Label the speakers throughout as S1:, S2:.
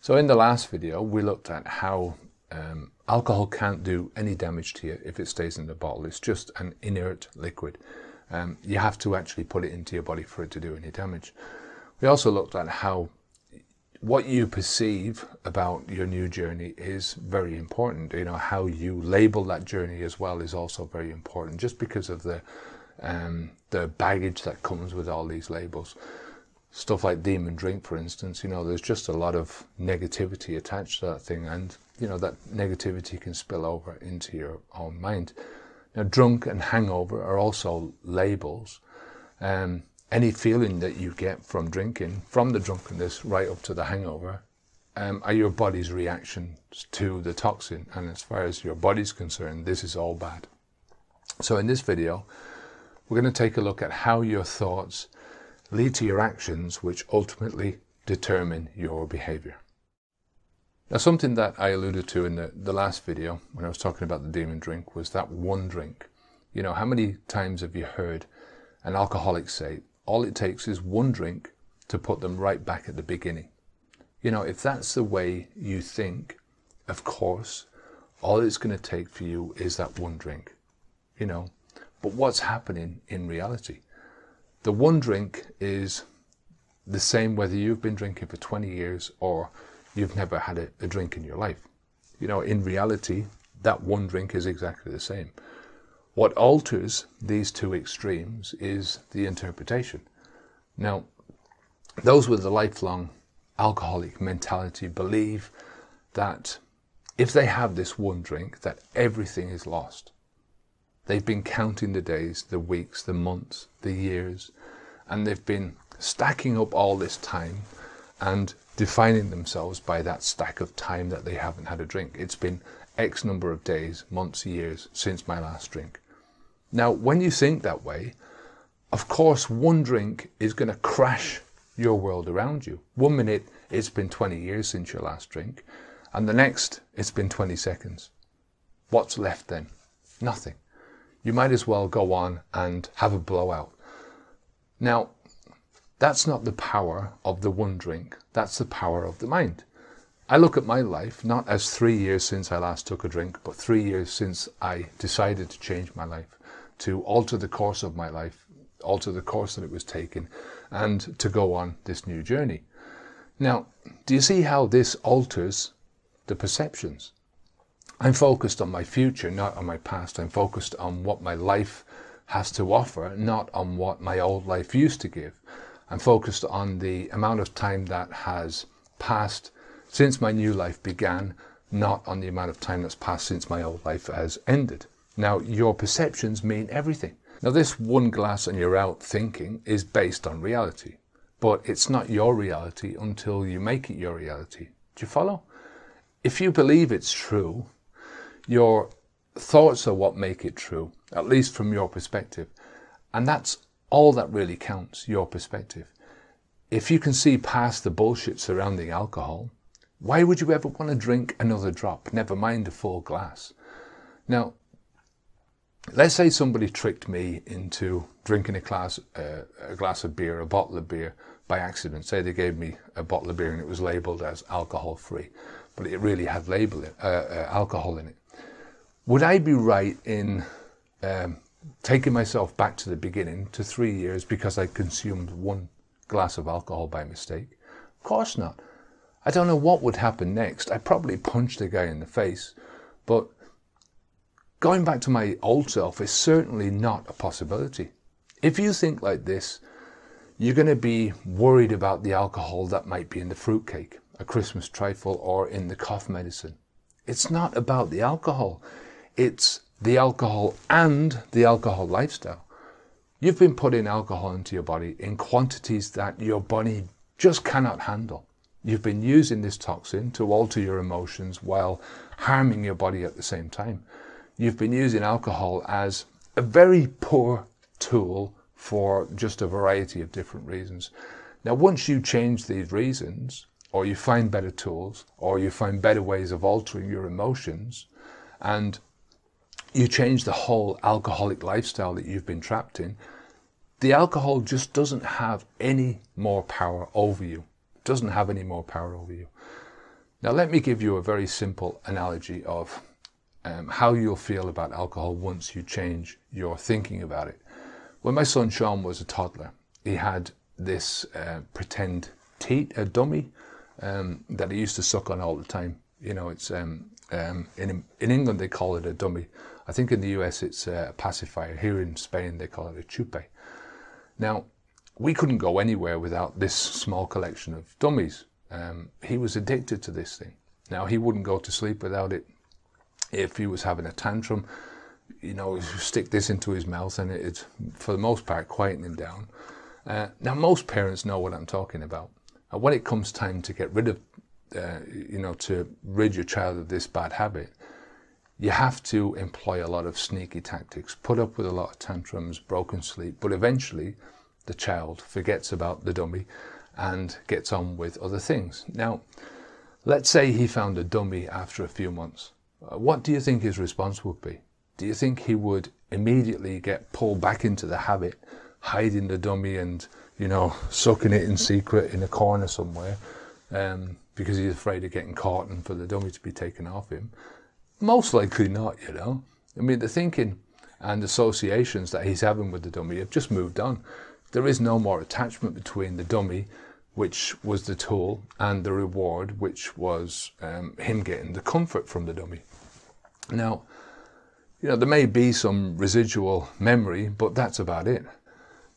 S1: So in the last video, we looked at how alcohol can't do any damage to you if it stays in the bottle. It's just an inert liquid. You have to actually put it into your body for it to do any damage. We also looked at how what you perceive about your new journey is very important. You know, how you label that journey as well is also very important, just because of the baggage that comes with all these labels. Stuff like demon drink, for instance, you know, there's just a lot of negativity attached to that thing, and you know, that negativity can spill over into your own mind. Now, drunk and hangover are also labels. Any feeling that you get from drinking, from the drunkenness right up to the hangover, are your body's reactions to the toxin. And as far as your body's concerned, this is all bad. So in this video, we're going to take a look at how your thoughts lead to your actions, which ultimately determine your behavior. Now, something that I alluded to in the last video when I was talking about the demon drink was that one drink. You know, how many times have you heard an alcoholic say, all it takes is one drink to put them right back at the beginning? You know, if that's the way you think, of course, all it's going to take for you is that one drink, you know. But what's happening in reality? The one drink is the same whether you've been drinking for 20 years or you've never had a drink in your life. You know, in reality, that one drink is exactly the same. What alters these two extremes is the interpretation. Now, those with a lifelong alcoholic mentality believe that if they have this one drink, that everything is lost. They've been counting the days, the weeks, the months, the years, and they've been stacking up all this time and defining themselves by that stack of time that they haven't had a drink. It's been X number of days, months, years since my last drink. Now, when you think that way, of course, one drink is going to crash your world around you. 1 minute, it's been 20 years since your last drink, and the next, it's been 20 seconds. What's left then? Nothing. You might as well go on and have a blowout. Now, that's not the power of the one drink. That's the power of the mind. I look at my life not as 3 years since I last took a drink, but 3 years since I decided to change my life, to alter the course of my life, alter the course that it was taking, and to go on this new journey. Now, do you see how this alters the perceptions? I'm focused on my future, not on my past. I'm focused on what my life has to offer, not on what my old life used to give. I'm focused on the amount of time that has passed since my new life began, not on the amount of time that's passed since my old life has ended. Now, your perceptions mean everything. Now, this one glass and you're out thinking is based on reality, but it's not your reality until you make it your reality. Do you follow? If you believe it's true, your thoughts are what make it true, at least from your perspective. And that's all that really counts, your perspective. If you can see past the bullshit surrounding alcohol, why would you ever want to drink another drop, never mind a full glass? Now, let's say somebody tricked me into drinking a glass of beer, a bottle of beer, by accident. Say they gave me a bottle of beer and it was labelled as alcohol-free, but it really had alcohol in it. Would I be right in taking myself back to the beginning, to 3 years, because I consumed one glass of alcohol by mistake? Of course not. I don't know what would happen next. I'd probably punch the guy in the face, but going back to my old self is certainly not a possibility. If you think like this, you're going to be worried about the alcohol that might be in the fruitcake, a Christmas trifle, or in the cough medicine. It's not about the alcohol. It's the alcohol and the alcohol lifestyle. You've been putting alcohol into your body in quantities that your body just cannot handle. You've been using this toxin to alter your emotions while harming your body at the same time. You've been using alcohol as a very poor tool for just a variety of different reasons. Now, once you change these reasons, or you find better tools, or you find better ways of altering your emotions, and you change the whole alcoholic lifestyle that you've been trapped in, the alcohol just doesn't have any more power over you. It doesn't have any more power over you. Now let me give you a very simple analogy of how you'll feel about alcohol once you change your thinking about it. When my son Sean was a toddler, he had this pretend teat, a dummy, that he used to suck on all the time. You know, it's in England they call it a dummy. I think in the US it's a pacifier. Here in Spain they call it a chupe. Now, we couldn't go anywhere without this small collection of dummies. He was addicted to this thing. Now, he wouldn't go to sleep without it. If he was having a tantrum, you know, stick this into his mouth and it'd, for the most part, quieten him down. Now, most parents know what I'm talking about. And when it comes time to get rid of, you know, to rid your child of this bad habit, you have to employ a lot of sneaky tactics, put up with a lot of tantrums, broken sleep, but eventually the child forgets about the dummy and gets on with other things. Now, let's say he found a dummy after a few months. What do you think his response would be? Do you think he would immediately get pulled back into the habit, hiding the dummy and, you know, sucking it in secret in a corner somewhere, because he's afraid of getting caught and for the dummy to be taken off him? Most likely not, you know. I mean, the thinking and associations that he's having with the dummy have just moved on. There is no more attachment between the dummy, which was the tool, and the reward, which was him getting the comfort from the dummy. Now, you know, there may be some residual memory, but that's about it.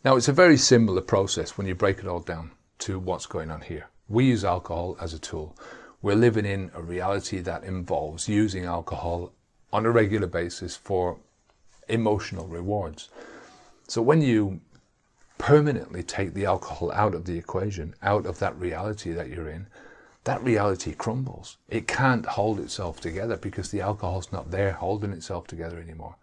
S1: Now, it's a very similar process when you break it all down to what's going on here. We use alcohol as a tool. We're living in a reality that involves using alcohol on a regular basis for emotional rewards. So when you permanently take the alcohol out of the equation, out of that reality that you're in, that reality crumbles. It can't hold itself together because the alcohol's not there holding itself together anymore.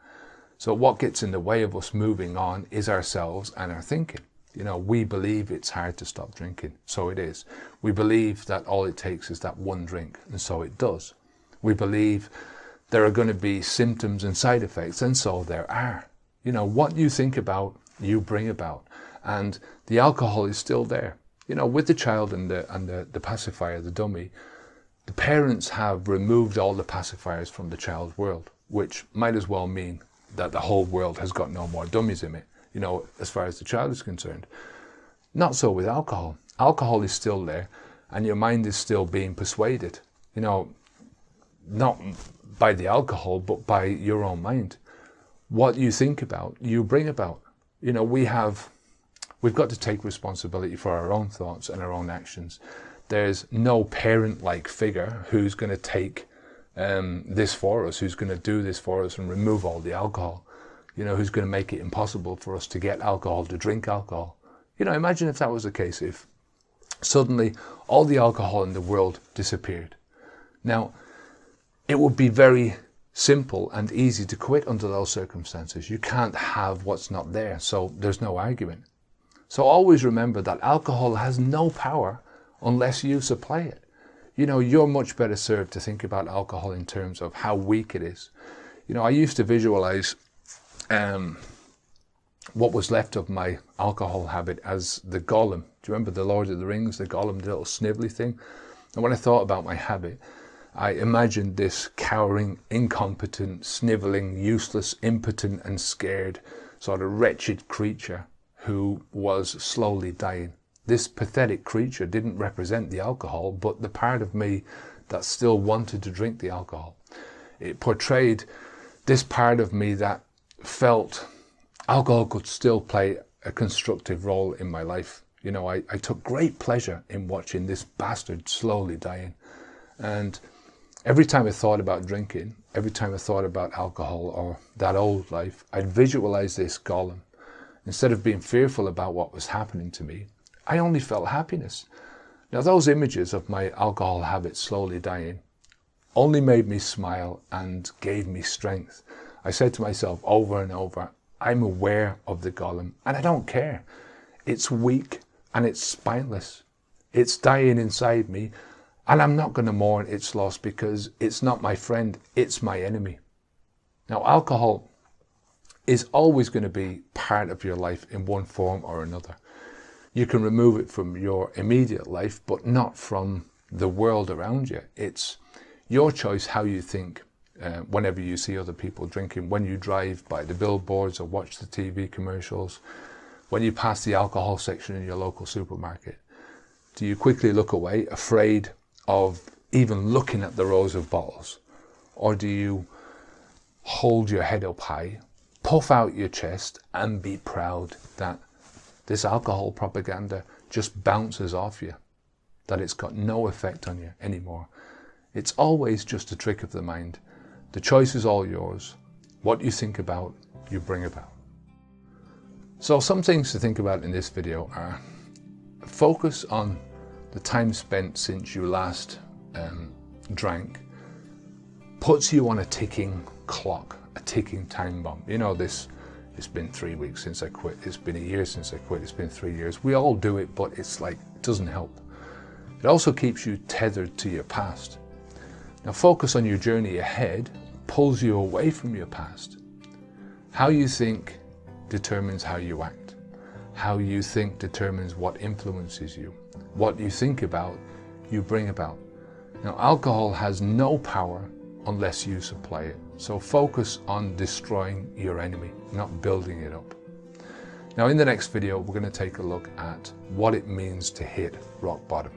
S1: So what gets in the way of us moving on is ourselves and our thinking. You know, we believe it's hard to stop drinking, so it is. We believe that all it takes is that one drink, and so it does. We believe there are going to be symptoms and side effects, and so there are. You know, what you think about, you bring about. And the alcohol is still there. You know, with the child and the pacifier, the dummy, the parents have removed all the pacifiers from the child's world, which might as well mean that the whole world has got no more dummies in it, you know, as far as the child is concerned. Not so with alcohol. Alcohol is still there, and your mind is still being persuaded, you know, not by the alcohol, but by your own mind. What you think about, you bring about. You know, we've got to take responsibility for our own thoughts and our own actions. There's no parent-like figure who's going to take this for us, who's going to do this for us and remove all the alcohol. You know, who's going to make it impossible for us to get alcohol, to drink alcohol. You know, imagine if that was the case, if suddenly all the alcohol in the world disappeared. Now, it would be very simple and easy to quit under those circumstances. You can't have what's not there, so there's no argument. So always remember that alcohol has no power unless you supply it. You know, you're much better served to think about alcohol in terms of how weak it is. You know, I used to visualize what was left of my alcohol habit as the Gollum. Do you remember the Lord of the Rings, the Gollum, the little snivelly thing? And when I thought about my habit, I imagined this cowering, incompetent, snivelling, useless, impotent and scared, sort of wretched creature who was slowly dying. This pathetic creature didn't represent the alcohol, but the part of me that still wanted to drink the alcohol. It portrayed this part of me that felt alcohol could still play a constructive role in my life. You know, I took great pleasure in watching this bastard slowly dying. And every time I thought about drinking, every time I thought about alcohol or that old life, I'd visualize this Gollum. Instead of being fearful about what was happening to me, I only felt happiness. Now, those images of my alcohol habit slowly dying only made me smile and gave me strength. I said to myself over and over, I'm aware of the Gollum and I don't care. It's weak and it's spineless. It's dying inside me and I'm not going to mourn its loss because it's not my friend, it's my enemy. Now, alcohol is always going to be part of your life in one form or another. You can remove it from your immediate life, but not from the world around you. It's your choice how you think whenever you see other people drinking, when you drive by the billboards or watch the TV commercials, when you pass the alcohol section in your local supermarket. Do you quickly look away, afraid of even looking at the rows of bottles? Or do you hold your head up high, puff out your chest, and be proud that this alcohol propaganda just bounces off you, that it's got no effect on you anymore? It's always just a trick of the mind. The choice is all yours. What you think about, you bring about. So some things to think about in this video are: focus on the time spent since you last drank. Puts you on a ticking clock, a ticking time bomb. You know this, it's been 3 weeks since I quit, it's been a year since I quit, it's been 3 years. We all do it, but it's like, it doesn't help. It also keeps you tethered to your past. Now focus on your journey ahead, pulls you away from your past. How you think determines how you act. How you think determines what influences you. What you think about, you bring about. Now alcohol has no power unless you supply it. So focus on destroying your enemy, not building it up. Now in the next video, we're going to take a look at what it means to hit rock bottom.